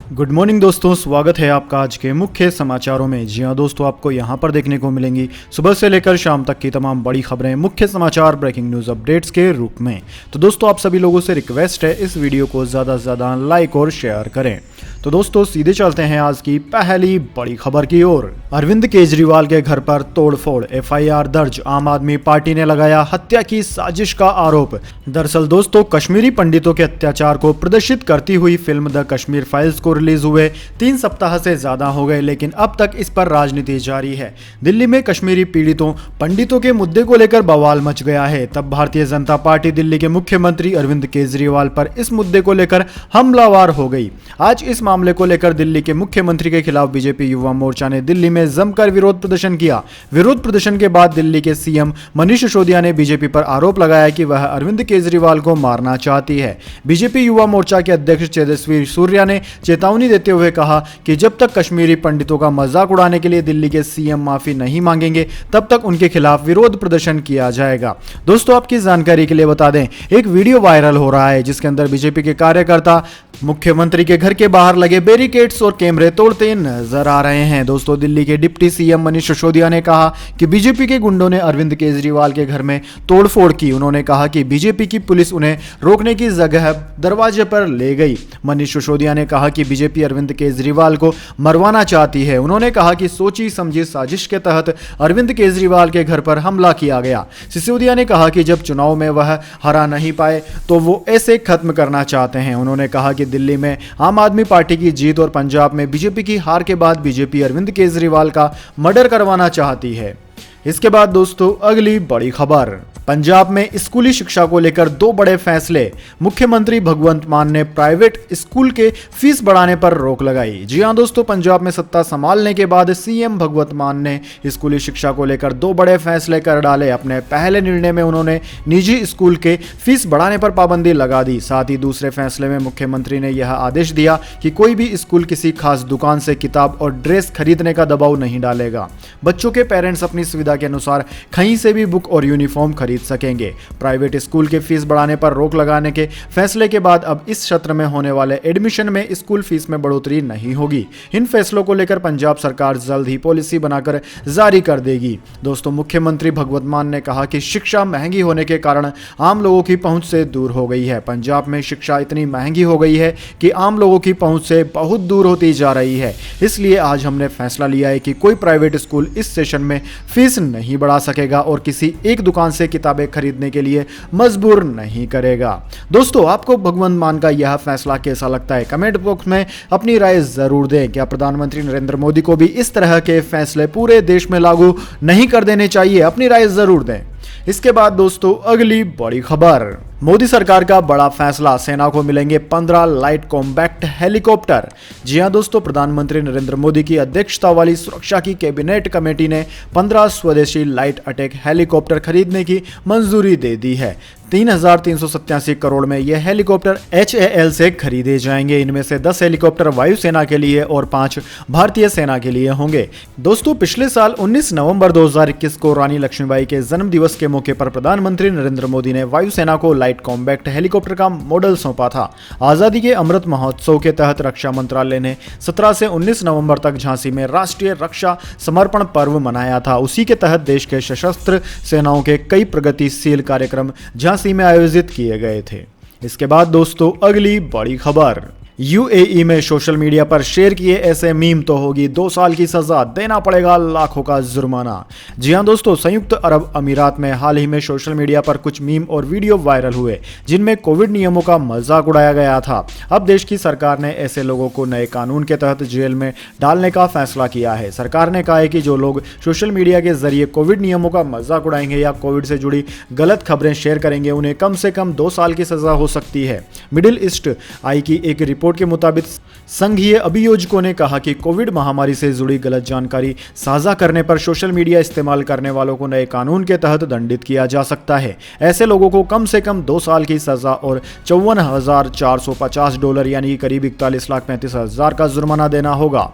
Good morning दोस्तों, स्वागत है आपका आज के मुख्य समाचारों में। जी हाँ दोस्तों, आपको यहाँ पर देखने को मिलेंगी सुबह से लेकर शाम तक की तमाम बड़ी खबरें मुख्य समाचार ब्रेकिंग न्यूज़ अपडेट्स के रूप में। तो दोस्तों, आप सभी लोगों से रिक्वेस्ट है इस वीडियो को ज़्यादा से ज़्यादा लाइक और शेयर करें। तो दोस्तों सीधे चलते हैं आज की पहली बड़ी खबर की ओर। अरविंद केजरीवाल के घर पर तोड़फोड़, एफआईआर दर्ज, आम आदमी पार्टी ने लगाया हत्या की साजिश का आरोप। दरअसल दोस्तों, कश्मीरी पंडितों के अत्याचार को प्रदर्शित करती हुई फिल्म द कश्मीर फाइल्स को रिलीज हुए 3 सप्ताह से ज्यादा हो गए, लेकिन अब तक इस पर राजनीति जारी है। दिल्ली में कश्मीरी पीड़ितों पंडितों के मुद्दे को लेकर बवाल मच गया है। तब भारतीय जनता पार्टी दिल्ली के मुख्यमंत्री अरविंद केजरीवाल पर इस मुद्दे को लेकर हमलावर हो गई। आज इस मामले को लेकर दिल्ली के मुख्यमंत्री के खिलाफ बीजेपी युवा मोर्चा ने दिल्ली में जमकर विरोध प्रदर्शन किया। विरोध प्रदर्शन के बाद दिल्ली के सीएम मनीष सिसोदिया ने बीजेपी पर आरोप लगाया कि वह अरविंद केजरीवाल को मारना चाहती है। बीजेपी युवा मोर्चा के अध्यक्ष तेजस्वी सूर्या ने चेतावनी देते हुए कहा कि जब तक कश्मीरी पंडितों का मजाक उड़ाने के लिए दिल्ली के सीएम माफी नहीं मांगेंगे, तब तक उनके खिलाफ विरोध प्रदर्शन किया जाएगा। दोस्तों, आपकी जानकारी के लिए बता दें, एक वीडियो वायरल हो रहा है जिसके अंदर बीजेपी के कार्यकर्ता मुख्यमंत्री के घर के बाहर लगे बैरिकेड्स और कैमरे तोड़ते नजर आ रहे हैं। दोस्तों, दिल्ली के डिप्टी सीएम मनीष सिसोदिया ने कहा कि बीजेपी के गुंडों ने अरविंद केजरीवाल के घर में तोड़फोड़ की। उन्होंने कहा कि बीजेपी की पुलिस उन्हें रोकने की जगह दरवाजे पर ले गई। मनीष सिसोदिया ने कहा कि बीजेपी अरविंद केजरीवाल को मरवाना चाहती है। उन्होंने कहा कि सोची समझी साजिश के तहत अरविंद केजरीवाल के घर पर हमला किया गया। सिसोदिया ने कहा कि जब चुनाव में वह हरा नहीं पाए तो वो ऐसे खत्म करना चाहते हैं। उन्होंने कहा कि दिल्ली में आम आदमी पार्टी की जीत और पंजाब में बीजेपी की हार के बाद बीजेपी अरविंद केजरीवाल का मर्डर करवाना चाहती है। इसके बाद दोस्तों, अगली बड़ी खबर। पंजाब में स्कूली शिक्षा को लेकर 2 बड़े फैसले। मुख्यमंत्री भगवंत मान ने प्राइवेट स्कूल के फीस बढ़ाने पर रोक लगाई। जी हां दोस्तों, पंजाब में सत्ता संभालने के बाद सीएम भगवंत मान ने स्कूली शिक्षा को लेकर 2 बड़े फैसले कर डाले। अपने पहले निर्णय में उन्होंने निजी स्कूल के फीस बढ़ाने पर पाबंदी लगा दी। साथ ही दूसरे फैसले में मुख्यमंत्री ने यह आदेश दिया कि कोई भी स्कूल किसी खास दुकान से किताब और ड्रेस खरीदने का दबाव नहीं डालेगा। बच्चों के पेरेंट्स अपनी सुविधा के अनुसार कहीं से भी बुक और यूनिफॉर्म खरीद सकेंगे। प्राइवेट स्कूल के फीस बढ़ाने पर रोक लगाने के फैसले के बाद अब इस सत्र में होने वाले एडमिशन में स्कूल फीस में बढ़ोतरी नहीं होगी। इन फैसलों को लेकर पंजाब सरकार जल्द ही पॉलिसी बनाकर जारी कर देगी। दोस्तों, मुख्यमंत्री भगवंत मान ने कहा कि शिक्षा महंगी होने के कारण आम लोगों की पहुंच से दूर हो गई है। पंजाब में शिक्षा इतनी महंगी हो गई है कि आम लोगों की पहुंच से बहुत दूर होती जा रही है। इसलिए आज हमने फैसला लिया है कि कोई प्राइवेट स्कूल इस सेशन में फीस नहीं बढ़ा सकेगा और किसी एक दुकान से किताबें खरीदने के लिए मजबूर नहीं करेगा। दोस्तों, आपको भगवंत मान का यह फैसला कैसा लगता है? कमेंट बॉक्स में अपनी राय जरूर दें। क्या प्रधानमंत्री नरेंद्र मोदी को भी इस तरह के फैसले पूरे देश में लागू नहीं कर देने चाहिए? अपनी राय जरूर दें। इसके बाद दोस्तों, अगली बड़ी खबर। मोदी सरकार का बड़ा फैसला, सेना को मिलेंगे 15 लाइट कॉम्बैक्ट हेलीकॉप्टर। जी हां दोस्तों, प्रधानमंत्री नरेंद्र मोदी की अध्यक्षता वाली सुरक्षा की कैबिनेट कमेटी ने 15 स्वदेशी लाइट अटैक हेलीकॉप्टर खरीदने की मंजूरी दे दी है। 3,387 करोड़ में यह हेलीकॉप्टर HAL से खरीदे जाएंगे। इनमें से 10 हेलीकॉप्टर वायुसेना के लिए और 5 भारतीय सेना के लिए होंगे। दोस्तों, पिछले साल 19 नवंबर 2021 को रानी लक्ष्मीबाई के जन्म दिवस के मौके पर प्रधानमंत्री नरेंद्र मोदी ने वायुसेना को लाइट कॉम्बैक्ट हेलीकॉप्टर का मॉडल सौंपा था। आजादी के अमृत महोत्सव के तहत रक्षा मंत्रालय ने 17 से 19 नवंबर तक झांसी में राष्ट्रीय रक्षा समर्पण पर्व मनाया था। उसी के तहत देश के सशस्त्र सेनाओं के कई प्रगतिशील कार्यक्रम झांसी में आयोजित किए गए थे। इसके बाद दोस्तों, अगली बड़ी खबर। यूएई में सोशल मीडिया पर शेयर किए ऐसे मीम तो होगी 2 साल की सजा, देना पड़ेगा लाखों का जुर्माना। जी हां दोस्तों, संयुक्त अरब अमीरात में हाल ही में सोशल मीडिया पर कुछ मीम और वीडियो वायरल हुए जिनमें कोविड नियमों का मजाक उड़ाया गया था। अब देश की सरकार ने ऐसे लोगों को नए कानून के तहत जेल में डालने का फैसला किया है। सरकार ने कहा है कि जो लोग सोशल मीडिया के जरिए कोविड नियमों का मजाक उड़ाएंगे या कोविड से जुड़ी गलत खबरें शेयर करेंगे, उन्हें कम से कम 2 साल की सजा हो सकती है। मिडिल ईस्ट आई की एक रिपोर्ट के मुताबिक संघीय अभियोजकों ने कहा कि कोविड महामारी से जुड़ी गलत जानकारी साझा करने पर सोशल मीडिया इस्तेमाल करने वालों को नए कानून के तहत दंडित किया जा सकता है। ऐसे लोगों को कम से कम 2 साल की सजा और $54,450 यानी करीब 41,35,000 का जुर्माना देना होगा।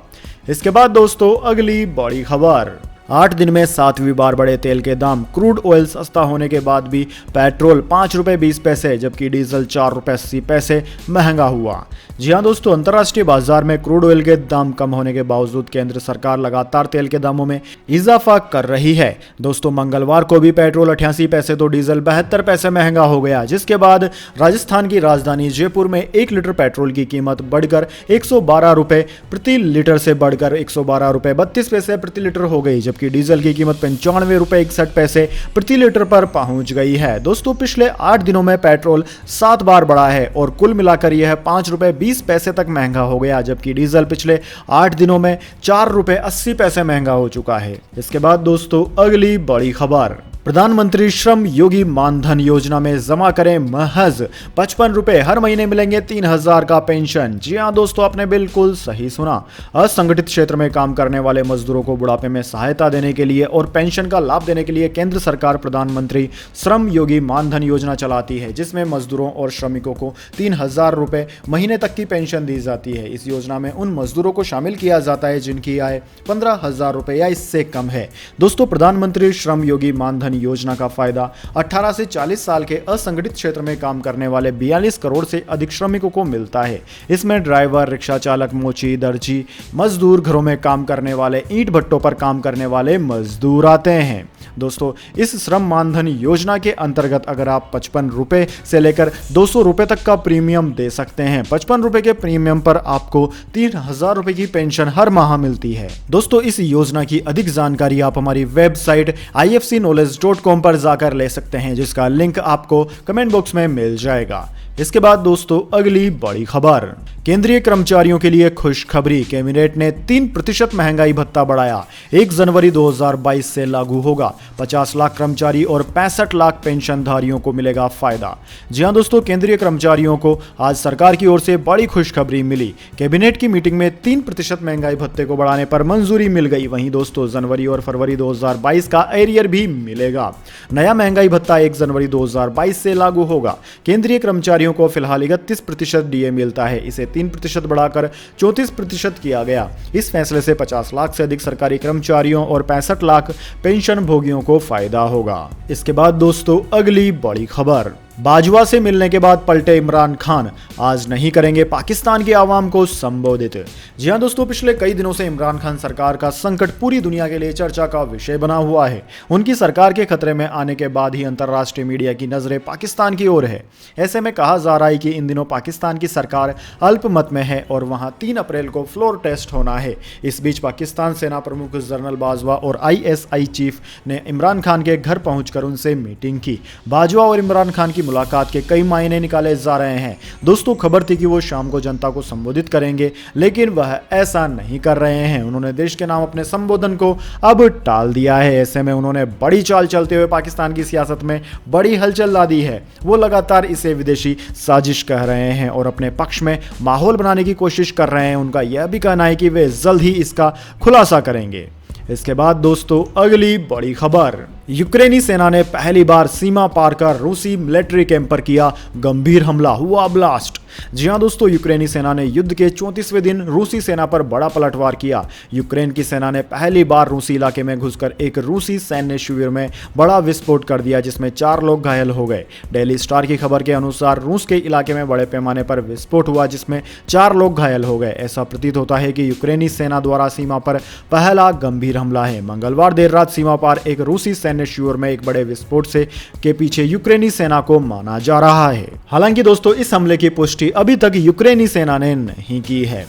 इसके बाद दोस्तों, अगली बड़ी खबर। 8 दिन में 7वीं बार बढ़े तेल के दाम। क्रूड ऑयल सस्ता होने के बाद भी पेट्रोल 5 रुपये 20 पैसे जबकि डीजल 4 रुपये 80 पैसे महंगा हुआ। जी हाँ दोस्तों, अंतर्राष्ट्रीय बाजार में क्रूड ऑयल के दाम कम होने के बावजूद केंद्र सरकार लगातार तेल के दामों में इजाफा कर रही है। दोस्तों, मंगलवार को भी पेट्रोल 88 पैसे तो डीजल 72 पैसे महंगा हो गया, जिसके बाद राजस्थान की राजधानी जयपुर में 1 लीटर पेट्रोल की कीमत बढ़कर 112 रुपये प्रति लीटर से बढ़कर 112 रुपये 32 पैसे प्रति लीटर हो गई, जबकि डीजल की कीमत 95 रुपये 61 पैसे प्रति लीटर पर पहुंच गई है। दोस्तों, पिछले 8 दिनों में पेट्रोल 7 बार बढ़ा है और कुल मिलाकर यह 5 रुपये 20 पैसे तक महंगा हो गया, जबकि डीजल पिछले 8 दिनों में 4 रुपये 80 पैसे महंगा हो चुका है। इसके बाद दोस्तों, अगली बड़ी खबर, प्रधानमंत्री श्रम योगी मानधन योजना में जमा करें महज 55 रुपए, हर महीने मिलेंगे 3000 का पेंशन। जी हाँ दोस्तों, आपने बिल्कुल सही सुना। असंगठित क्षेत्र में काम करने वाले मजदूरों को बुढ़ापे में सहायता देने के लिए और पेंशन का लाभ देने के लिए केंद्र सरकार प्रधानमंत्री श्रम योगी मानधन योजना चलाती है, जिसमें मजदूरों और श्रमिकों को 3000 रुपए महीने तक की पेंशन दी जाती है। इस योजना में उन मजदूरों को शामिल किया जाता है जिनकी आय 15,000 रुपए या इससे कम है। दोस्तों, प्रधानमंत्री श्रम योगी मानधन योजना का फायदा 18 से 40 साल के असंगठित क्षेत्र में काम करने वाले 42 करोड़ से अधिक श्रमिकों को मिलता है। इसमें ड्राइवर, रिक्शा चालक, मोची, दर्जी मजदूर, घरों में काम करने वाले, ईंट भट्टों पर काम करने वाले मजदूर आते हैं। दोस्तों, इस श्रम मानधन योजना के अंतर्गत अगर आप 55 रुपए से लेकर 200 रुपए तक का प्रीमियम दे सकते हैं। 55 रुपए के प्रीमियम पर आपको 3000 रुपए की पेंशन हर माह मिलती है। दोस्तों, इस योजना की अधिक जानकारी आप हमारी वेबसाइट ifcknowledge.com पर जाकर ले सकते हैं, जिसका लिंक आपको कमेंट बॉक्स में मिल जाएगा। इसके बाद दोस्तों, अगली बड़ी खबर, केंद्रीय कर्मचारियों के लिए खुशखबरी, कैबिनेट ने 3% महंगाई भत्ता बढ़ाया, 1 जनवरी 2022 से लागू होगा। 50 लाख कर्मचारी और 65 लाख पेंशनधारियों को मिलेगा फायदा। जी हां दोस्तों, केंद्रीय कर्मचारियों को आज सरकार की ओर से बड़ी खुशखबरी मिली। कैबिनेट की मीटिंग में 3% महंगाई भत्ते को बढ़ाने पर मंजूरी मिल गई। वहीं दोस्तों, जनवरी और फरवरी 2022 का एरियर भी मिलेगा। नया महंगाई भत्ता 1 जनवरी 2022 से लागू होगा। केंद्रीय कर्मचारियों को फिलहाल 31% डीए मिलता है, इसे 3% बढ़ाकर 34% किया गया। इस फैसले से 50 लाख से अधिक सरकारी कर्मचारियों और 65 लाख पेंशन भोगियों को फायदा होगा। इसके बाद दोस्तों, अगली बड़ी खबर, बाजवा से मिलने के बाद पलटे इमरान खान, आज नहीं करेंगे पाकिस्तान की आवाम को संबोधित। जी हां दोस्तों, पिछले कई दिनों से इमरान खान सरकार का संकट पूरी दुनिया के लिए चर्चा का विषय बना हुआ है। उनकी सरकार के खतरे में आने के बाद ही अंतर्राष्ट्रीय मीडिया की नजरें पाकिस्तान की ओर है। ऐसे में कहा जा रहा है कि इन दिनों पाकिस्तान की सरकार अल्पमत में है और वहां 3 अप्रैल को फ्लोर टेस्ट होना है। इस बीच पाकिस्तान सेना प्रमुख जनरल बाजवा और ISI चीफ ने इमरान खान के घर पहुंचकर उनसे मीटिंग की। बाजवा और इमरान खान की मुलाकात के कई मायने निकाले जा रहे हैं। दोस्तों, खबर थी कि वो शाम को जनता को संबोधित करेंगे, लेकिन वह ऐसा नहीं कर रहे हैं। उन्होंने देश के नाम अपने संबोधन को अब टाल दिया है। ऐसे में उन्होंने बड़ी चाल चलते हुए पाकिस्तान की सियासत में बड़ी हलचल ला दी है। वो लगातार इसे विदेशी साजिश कह रहे हैं और अपने पक्ष में माहौल बनाने की कोशिश कर रहे हैं। उनका यह भी कहना है कि वे जल्द ही इसका खुलासा करेंगे। इसके बाद दोस्तों, अगली बड़ी खबर, यूक्रेनी सेना ने पहली बार सीमा पार कर रूसी मिलिट्री कैंप पर किया गंभीर हमला, हुआ ब्लास्ट। जी हां दोस्तों, यूक्रेनी सेना ने युद्ध के 34वें दिन रूसी सेना पर बड़ा पलटवार किया। यूक्रेन की सेना ने पहली बार रूसी इलाके में घुसकर एक रूसी सैन्य शिविर में बड़ा विस्फोट कर दिया, जिसमें 4 लोग घायल हो गए। डेली स्टार की खबर के अनुसार रूस के इलाके में बड़े पैमाने पर विस्फोट हुआ, जिसमें 4 लोग घायल हो गए। ऐसा प्रतीत होता है कि यूक्रेनी सेना द्वारा सीमा पर पहला गंभीर हमला है। मंगलवार देर रात सीमा पार एक रूसी सैन्य शिविर में एक बड़े विस्फोट से के पीछे यूक्रेनी सेना को माना जा रहा है। हालांकि दोस्तों, इस हमले की पुष्टि अभी तक यूक्रेनी सेना ने नहीं की है।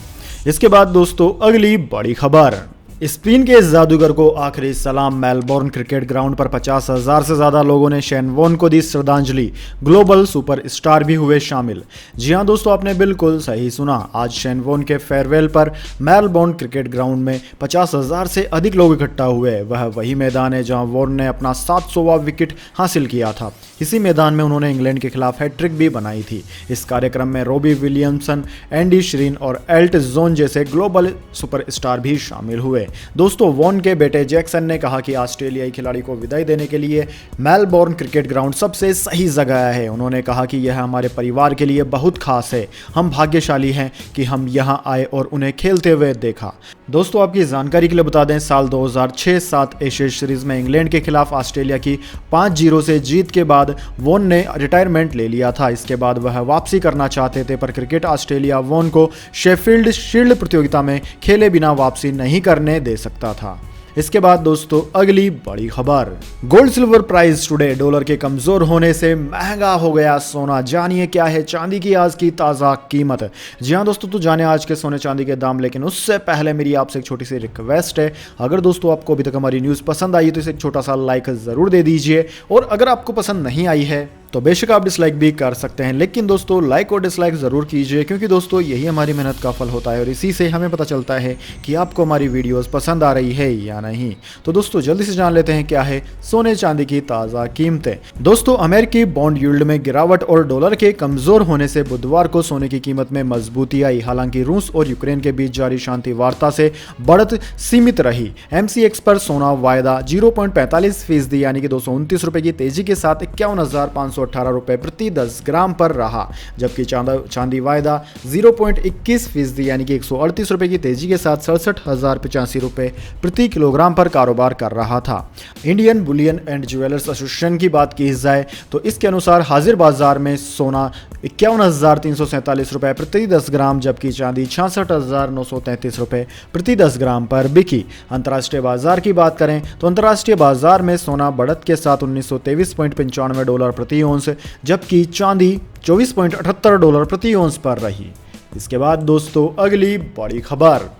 इसके बाद दोस्तों, अगली बड़ी खबर, स्पेन के जादूगर को आखिरी सलाम, मेलबोर्न क्रिकेट ग्राउंड पर 50,000 से ज्यादा लोगों ने शेन वॉर्न को दी श्रद्धांजलि, ग्लोबल सुपरस्टार भी हुए शामिल। जी हां दोस्तों, आपने बिल्कुल सही सुना। आज शेन वॉर्न के फेयरवेल पर मेलबोर्न क्रिकेट ग्राउंड में 50,000 से अधिक लोग इकट्ठा हुए। वह वही मैदान है जहां वॉर्न ने अपना 700वां विकेट हासिल किया था। इसी मैदान में उन्होंने इंग्लैंड के खिलाफ हैट्रिक भी बनाई थी। इस कार्यक्रम में रॉबी विलियमसन, एंडी श्रीन और एल्ट जोन जैसे ग्लोबल सुपरस्टार भी शामिल हुए। से। दोस्तों वॉन के बेटे जैक्सन ने कहा कि ऑस्ट्रेलियाई खिलाड़ी को विदाई देने के लिए मेलबोर्न क्रिकेट ग्राउंड सबसे सही जगह है। उन्होंने कहा कि यह हमारे परिवार के लिए बहुत खास है, हम भाग्यशाली हैं कि हम यहां आए और उन्हें खेलते हुए देखा। दोस्तों आपकी जानकारी के लिए बता दें, साल 2006-07 एशिया सीरीज में इंग्लैंड के खिलाफ ऑस्ट्रेलिया की 5-0 से जीत के बाद वॉन ने रिटायरमेंट ले लिया था। इसके बाद वह वापसी करना चाहते थे, पर क्रिकेट ऑस्ट्रेलिया वॉन को शेफील्ड शील्ड प्रतियोगिता में खेले बिना वापसी नहीं करने दे सकता था। इसके बाद दोस्तों अगली बड़ी खबर, gold silver price today, dollar के कमजोर होने से महंगा हो गया सोना। जानिए क्या है चांदी की आज की ताजा कीमत। जी हाँ दोस्तों, तो जाने आज के सोने चांदी के दाम, लेकिन उससे पहले मेरी आपसे एक छोटी सी रिक्वेस्ट है, अगर दोस्तों आपको अभी तक हमारी न्यूज़ पसंद आई तो इसे एक छोटा सा लाइक जरूर दे दीजिए, और अगर आपको पसंद नहीं आई है तो बेशक आप डिसलाइक भी कर सकते हैं, लेकिन दोस्तों लाइक और डिसलाइक ज़रूर कीजिए, क्योंकि दोस्तों यही हमारी मेहनत का फल होता है और इसी से हमें पता चलता है कि आपको हमारी वीडियोस पसंद आ रही है या नहीं। तो दोस्तों जल्दी से जान लेते हैं क्या है सोने चांदी की ताज़ा कीमतें। दोस्तों अमेरिकी बॉन्ड यील्ड में गिरावट और डॉलर के कमज़ोर होने से बुधवार को सोने की कीमत में मजबूती आई। हालांकि रूस और यूक्रेन के बीच जारी शांति वार्ता से बढ़त सीमित रही। MCX पर सोना वायदा 0.45% यानी कि 229 रुपये की तेजी के साथ 51,518 रुपये प्रति 10 ग्राम पर रहा, जबकि चांदी वायदा 0.21% यानी कि 138 रुपये की तेजी के साथ 67,085 रुपये प्रति किलोग्राम पर कारोबार कर रहा था। Indian Boolean and jewellers association की बात की जाए तो इसके अनुसार हाजिर बाजार में सोना 51,347 रुपये प्रति 10 ग्राम, जबकि चांदी 66,933 रुपये प्रति 10 ग्राम पर बिकी। अंतर्राष्ट्रीय बाजार की बात करें तो अंतर्राष्ट्रीय बाजार में सोना बढ़त के साथ $1923.95 प्रति औंस, जबकि चांदी $24.78 प्रति औंस पर रही। इसके बाद दोस्तों अगली बड़ी खबर,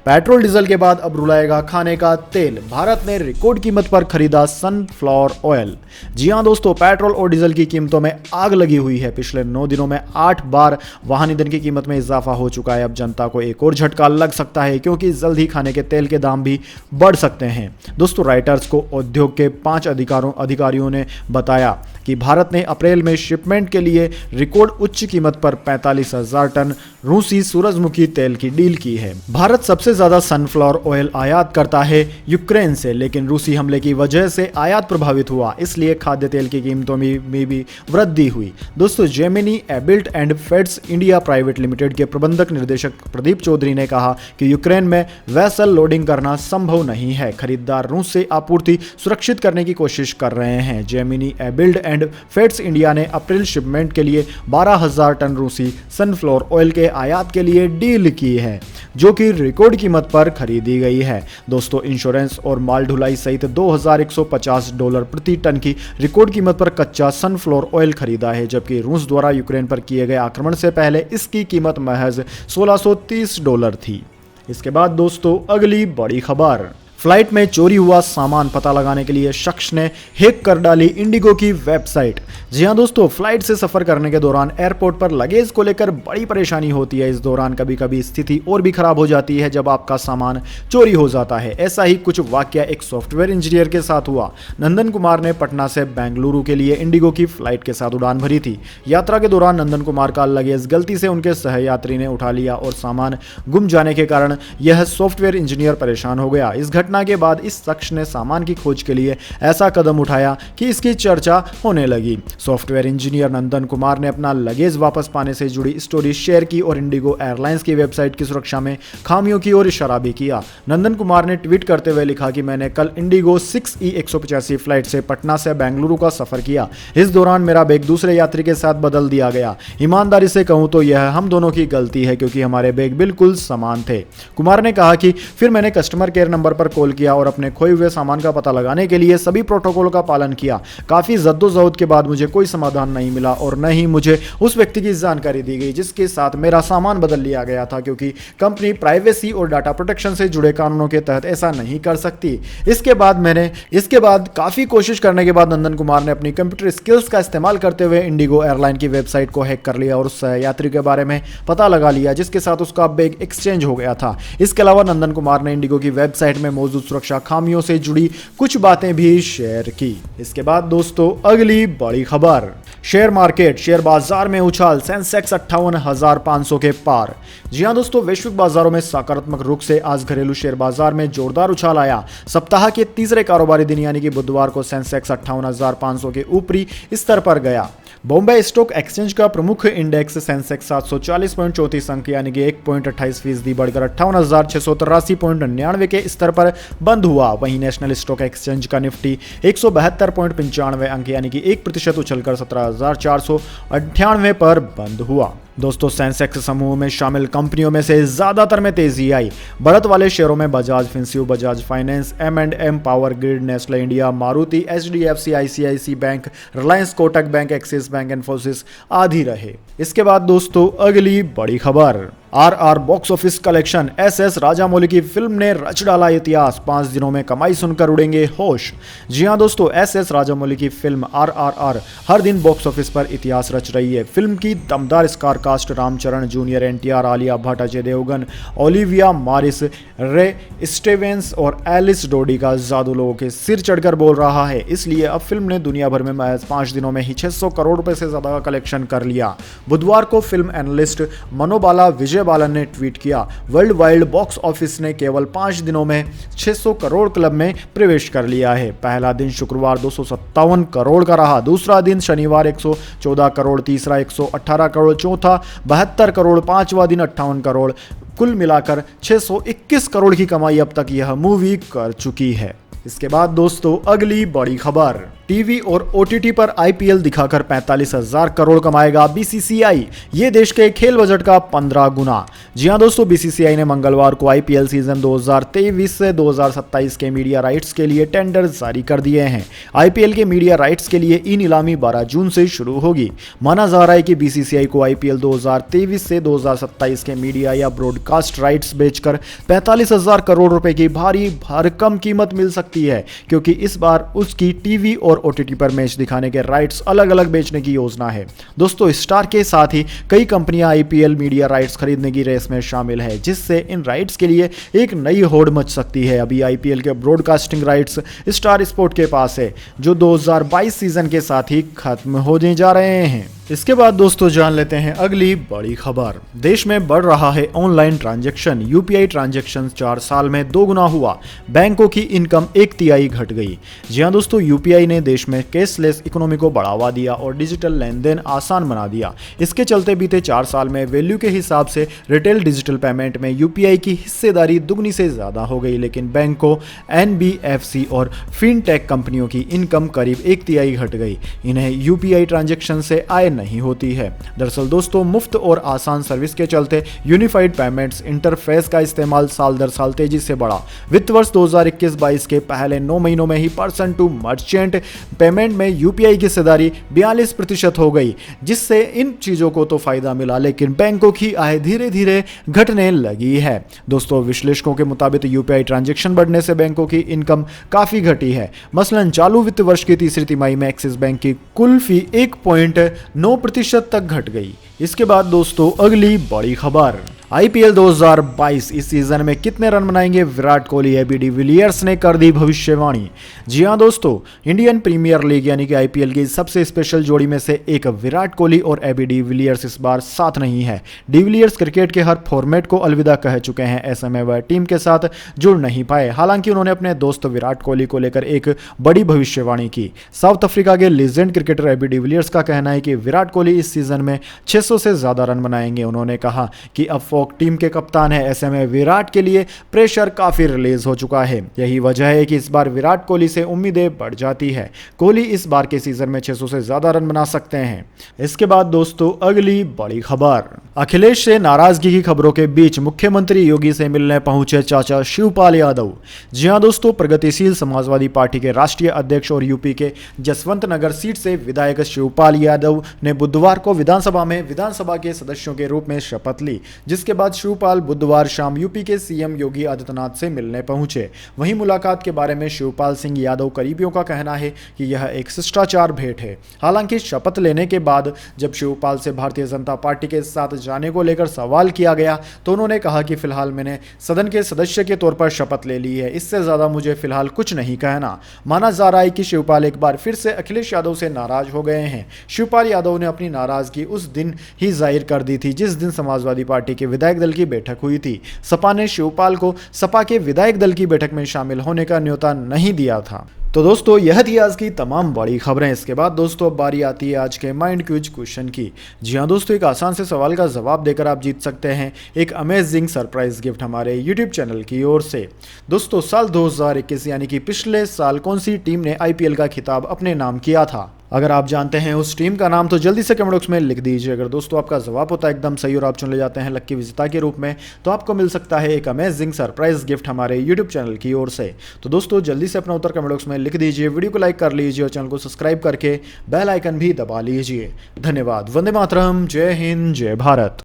पेट्रोल डीजल के बाद अब रुलाएगा खाने का तेल। भारत ने रिकॉर्ड कीमत पर खरीदा सनफ्लावर ऑयल। जी हां दोस्तों, पेट्रोल और डीजल की कीमतों में आग लगी हुई है। पिछले 9 दिनों में 8 बार वाहन ईंधन की कीमत में इजाफा हो चुका है। अब जनता को एक और झटका लग सकता है, क्योंकि जल्द ही खाने के तेल के दाम भी बढ़ सकते हैं। दोस्तों राइटर्स को उद्योग के 5 अधिकारियों ने बताया कि भारत ने अप्रैल में शिपमेंट के लिए रिकॉर्ड उच्च कीमत पर 45,000 टन रूसी सूरजमुखी तेल की डील की है। भारत सबसे ज्यादा सनफ्लावर ऑयल आयात करता है यूक्रेन से, लेकिन रूसी हमले की वजह से आयात प्रभावित हुआ, इसलिए खाद्य तेल की कीमतों में भी वृद्धि हुई। दोस्तों जेमिनी एबिल्ट and fats India private limited के प्रबंधक निर्देशक प्रदीप चौधरी ने कहा कि यूक्रेन में वेसल लोडिंग करना संभव नहीं है। खरीदार रूस से आपूर्ति सुरक्षित करने की कोशिश कर रहे हैं। जेमिनी एबिल्ट एंड फेड्स इंडिया ने अप्रैल शिपमेंट के लिए 12,000 टन रूसी सनफ्लावर ऑयल के आयात के लिए डील की है, जो कि रिकॉर्ड कीमत पर खरीदी गई है। दोस्तों इंश्योरेंस और माल ढुलाई सहित $2,150 प्रति टन की रिकॉर्ड कीमत पर कच्चा सनफ्लावर ऑयल खरीदा है, जबकि रूस द्वारा यूक्रेन पर किए गए आक्रमण से पहले इसकी कीमत महज $1,630 थी। इसके बाद दोस्तों अगली बड़ी खबर, फ्लाइट में चोरी हुआ सामान पता लगाने के लिए शख्स ने हैक कर डाली इंडिगो की वेबसाइट। जी हां दोस्तों, फ्लाइट से सफर करने के दौरान एयरपोर्ट पर लगेज को लेकर बड़ी परेशानी होती है। इस दौरान कभी कभी स्थिति और भी खराब हो जाती है जब आपका सामान चोरी हो जाता है। ऐसा ही कुछ वाकया एक सॉफ्टवेयर इंजीनियर के साथ हुआ। नंदन कुमार ने पटना से बेंगलुरु के लिए इंडिगो की फ्लाइट के साथ उड़ान भरी थी। यात्रा के दौरान नंदन कुमार का लगेज गलती से उनके सहयात्री ने उठा लिया और सामान गुम जाने के कारण यह सॉफ्टवेयर इंजीनियर परेशान हो गया। इस घटना के बाद इस शख्स ने सामान की खोज के लिए ऐसा कदम उठाया कि इसकी चर्चा होने लगी। सॉफ्टवेयर इंजीनियर नंदन कुमार ने अपना लगेज वापस पाने से जुड़ी स्टोरी शेयर की और इंडिगो एयरलाइंस की वेबसाइट की सुरक्षा में खामियों की ओर इशारा भी किया। नंदन कुमार ने ट्वीट करते हुए लिखा कि मैंने कल इंडिगो 6E185 फ्लाइट से पटना से बेंगलुरु का सफर किया। इस दौरान मेरा बैग दूसरे यात्री के साथ बदल दिया गया। ईमानदारी से कहूं तो यह हम दोनों की गलती है, क्योंकि हमारे बैग बिल्कुल समान थे। कुमार ने कहा कि फिर मैंने कस्टमर केयर नंबर पर कॉल किया और अपने खोए हुए सामान का पता लगाने के लिए सभी प्रोटोकॉल का पालन किया। काफी जद्दोजहद के बाद मुझे कोई समाधान नहीं मिला और न ही मुझे उस व्यक्ति की जानकारी दी गई जिसके साथ मेरा सामान बदल लिया गया था, क्योंकि कंपनी प्राइवेसी और डाटा प्रोटेक्शन से जुड़े कानूनों के तहत ऐसा नहीं कर सकती। इसके बाद काफी कोशिश करने के बाद नंदन कुमार ने अपनी कंप्यूटर स्किल्स का इस्तेमाल करते हुए इंडिगो एयरलाइन की वेबसाइट को हैक कर लिया और उस यात्री के बारे में पता लगा लिया जिसके साथ उसका बैग एक्सचेंज हो गया था। इसके अलावा नंदन कुमार ने इंडिगो की वेबसाइट में मौजूद सुरक्षा खामियों से जुड़ी कुछ बातें भी शेयर की। इसके बाद दोस्तों अगली बड़ी खबर, शेयर मार्केट, शेयर बाजार में उछाल, सेंसेक्स 58,500 के पार। जी हां दोस्तों, वैश्विक बाजारों में सकारात्मक रुख से आज घरेलू शेयर बाजार में जोरदार उछाल आया। सप्ताह के तीसरे कारोबारी दिन यानी कि बुधवार को सेंसेक्स 58,500 के ऊपरी स्तर पर गया। बॉम्बे स्टॉक एक्सचेंज का प्रमुख इंडेक्स सेंसेक्स 740.34 अंक यानी कि 1.28% बढ़कर 58,683.99 के स्तर पर बंद हुआ। वहीं नेशनल स्टॉक एक्सचेंज का निफ्टी 172.95 अंक यानी कि 1% उछलकर 17,498 पर बंद हुआ। दोस्तों सेंसेक्स समूह में शामिल कंपनियों में से ज्यादातर में तेजी आई। बढ़त वाले शेयरों में Bajaj Finserv, Bajaj finance, M&M power grid, Nestle India, Maruti, HDFC, ICICI bank, Reliance, Kotak bank, axis bank, Infosys आदि रहे। इसके बाद दोस्तों अगली बड़ी खबर, RR box office collection, SS Rajamouli की फिल्म ने रच डाला इतिहास, 5 दिनों में कमाई सुनकर उड़ेंगे होश। जी हां दोस्तों, SS राजामौली की फिल्म RRR हर दिन बॉक्स ऑफिस पर इतिहास रच रही है। फिल्म की दमदार star cast Ram Charan junior, NTR, Alia Bhatt, Ajay Devgn, Olivia Morris, Ray Stevens और एलिस डोडी का जादू लोगों के सिर चढ़कर बोल रहा है। इसलिए अब फिल्म ने दुनिया भर में महज 5 दिनों में ही 600 करोड़ रुपए से ज्यादा का कलेक्शन कर लिया। बुधवार को फिल्म एनालिस्ट मनोबाला विजय बालन ने ट्वीट किया, वर्ल्ड वाइड बॉक्स ऑफिस ने केवल 5 दिनों में 600 करोड़ क्लब में प्रवेश कर लिया है। पहला दिन शुक्रवार 257 करोड़ का रहा, दूसरा दिन शनिवार 114 करोड़, तीसरा 118 करोड़, चौथा 72 करोड़, पांचवा दिन 58 करोड़। कुल मिलाकर 621 करोड़ की कमाई अब तक यह मूवी कर चुकी है। इसके बाद दोस्तों अगली बड़ी खबर, टीवी और OTT पर IPL दिखाकर 45,000 करोड़ कमाएगा BCCI, ये देश के खेल बजट का 15 गुना। जी हां दोस्तों, BCCI ने मंगलवार को IPL सीजन 2023 से 2027 के मीडिया राइट्स के लिए टेंडर जारी कर दिए हैं। IPL के मीडिया राइट्स के लिए ई नीलामी 12 जून से शुरू होगी। माना जा रहा है कि BCCI को IPL 2023 से 2027 के मीडिया या ब्रॉडकास्ट राइट्स बेचकर 45,000 करोड़ रुपए की भारी भरकम कीमत मिल सकती है, क्योंकि इस बार उसकी टीवी और OTT पर मैच दिखाने के राइट्स अलग अलग बेचने की योजना है। दोस्तों स्टार के साथ ही कई कंपनियां IPL मीडिया राइट्स खरीदने की रेस में शामिल है, जिससे इन राइट्स के लिए एक नई होड़ मच सकती है। अभी IPL के ब्रॉडकास्टिंग राइट्स स्टार स्पोर्ट के पास है, जो 2022 सीजन के साथ ही खत्म होने जा रहे हैं। इसके बाद दोस्तों जान लेते हैं अगली बड़ी खबर, देश में बढ़ रहा है ऑनलाइन ट्रांजैक्शन, UPI ट्रांजैक्शन 4 साल में 2 गुना हुआ, बैंकों की इनकम 1/3 घट गई। जी हां दोस्तों, UPI ने देश में कैशलेस इकोनॉमी को बढ़ावा दिया और डिजिटल लेन देन आसान बना दिया। इसके चलते बीते 4 साल में वैल्यू के हिसाब से रिटेल डिजिटल पेमेंट में UPI की हिस्सेदारी दुगनी से ज्यादा हो गई, लेकिन बैंकों, NBFC और फिनटेक कंपनियों की इनकम करीब 1/3 घट गई। इन्हें UPI ट्रांजैक्शन से आय नहीं होती है। दरअसल दोस्तों, मुफ्त और आसान सर्विस के चलते यूनिफाइड पेमेंट्स इंटरफेस का इस्तेमाल साल दर साल तेजी से बढ़ा। वित्त वर्ष 2021-22 के पहले 9 महीनों में ही पर्सन टू मर्चेंट पेमेंट में UPI की हिस्सेदारी 42% हो गई, जिससे इन चीजों को तो फायदा मिला, लेकिन बैंकों की आय धीरे धीरे घटने लगी है। दोस्तों विश्लेषकों के मुताबिक UPI ट्रांजैक्शन बढ़ने से बैंकों की इनकम काफी घटी है। मसलन चालू वित्त वर्ष की तीसरी तिमाही में एक्सिस बैंक की कुल फी 1.9% तक घट गई। इसके बाद दोस्तों अगली बड़ी खबर, IPL 2022 इस सीजन में कितने रन बनाएंगे विराट कोहली, AB डिविलियर्स ने कर दी भविष्यवाणी। जी हां दोस्तों, इंडियन प्रीमियर लीग यानी कि IPL की सबसे स्पेशल जोड़ी में से एक विराट कोहली और AB डिविलियर्स इस बार साथ नहीं है। डिविलियर्स क्रिकेट के हर फॉर्मेट को अलविदा कह चुके हैं, ऐसे में वह टीम के साथ जुड़ नहीं पाए। हालांकि उन्होंने अपने दोस्त विराट कोहली को लेकर एक बड़ी भविष्यवाणी की। साउथ अफ्रीका के लीजेंड क्रिकेटर AB डिविलियर्स का कहना है कि विराट कोहली इस सीजन में 600 से ज्यादा रन बनाएंगे। उन्होंने कहा कि अब टीम के कप्तान है, ऐसे में विराट के लिए प्रेशर काफी रिलीज हो चुका है। यही वजह है कि इस बार विराट कोहली से उम्मीदें बढ़ जाती है। कोहली इस बार के सीजन में 600 से ज्यादा रन बना सकते हैं। इसके बाद दोस्तों अगली बड़ी खबर, अखिलेश से नाराजगी की खबरों के बीच मुख्यमंत्री योगी से मिलने पहुंचे चाचा शिवपाल यादव। जी हां दोस्तों, प्रगतिशील समाजवादी पार्टी के राष्ट्रीय अध्यक्ष और यूपी के जसवंत नगर सीट से विधायक शिवपाल यादव ने बुधवार को विधानसभा में विधानसभा के सदस्यों के रूप में शपथ ली, जिसके जिसके बाद शिवपाल बुधवार शाम यूपी के सीएम योगी आदित्यनाथ से मिलने पहुंचे। वहीं मुलाकात के बारे में शिवपाल सिंह यादव करीबियों का कहना है कि यह एक शिष्टाचार भेंट है। हालांकि शपथ लेने के बाद जब शिवपाल से भारतीय जनता पार्टी के साथ जाने को लेकर सवाल किया गया तो उन्होंने कहा कि फिलहाल मैंने सदन के सदस्य के तौर पर शपथ ले ली है, इससे ज्यादा मुझे फिलहाल कुछ नहीं कहना। माना जा रहा है कि शिवपाल एक बार फिर से अखिलेश यादव से नाराज हो गए हैं। शिवपाल यादव ने अपनी नाराजगी उस दिन ही जाहिर कर दी थी जिस दिन समाजवादी पार्टी के विधायक दल की बैठक हुई थी। सपा ने शिवपाल को सपा के विधायक दल की बैठक में शामिल होने का न्योता नहीं दिया था। तो दोस्तों यह थी आज की तमाम बड़ी खबरें। इसके बाद दोस्तों अब बारी आती है आज के माइंड क्विज क्वेश्चन की। जी हाँ दोस्तों, एक आसान से सवाल का जवाब देकर आप जीत सकते हैं एक अमेजिंग सरप्राइज गिफ्ट हमारे यूट्यूब चैनल की ओर से। दोस्तों साल 2021 यानी कि पिछले साल कौन सी टीम ने आईपीएल का खिताब अपने नाम किया था? अगर आप जानते हैं उस टीम का नाम तो जल्दी से कमेंट बॉक्स में लिख दीजिए। अगर दोस्तों आपका जवाब होता है एकदम सही और आप चुने जाते हैं लक्की विजेता के रूप में तो आपको मिल सकता है एक अमेजिंग सरप्राइज गिफ्ट हमारे यूट्यूब चैनल की ओर से। तो दोस्तों जल्दी से अपना उत्तर कमेंट बॉक्स में लिख दीजिए, वीडियो को लाइक कर लीजिए और चैनल को सब्सक्राइब करके बेल आइकन भी दबा लीजिए। धन्यवाद। वंदे मातरम। जय हिंद, जय भारत।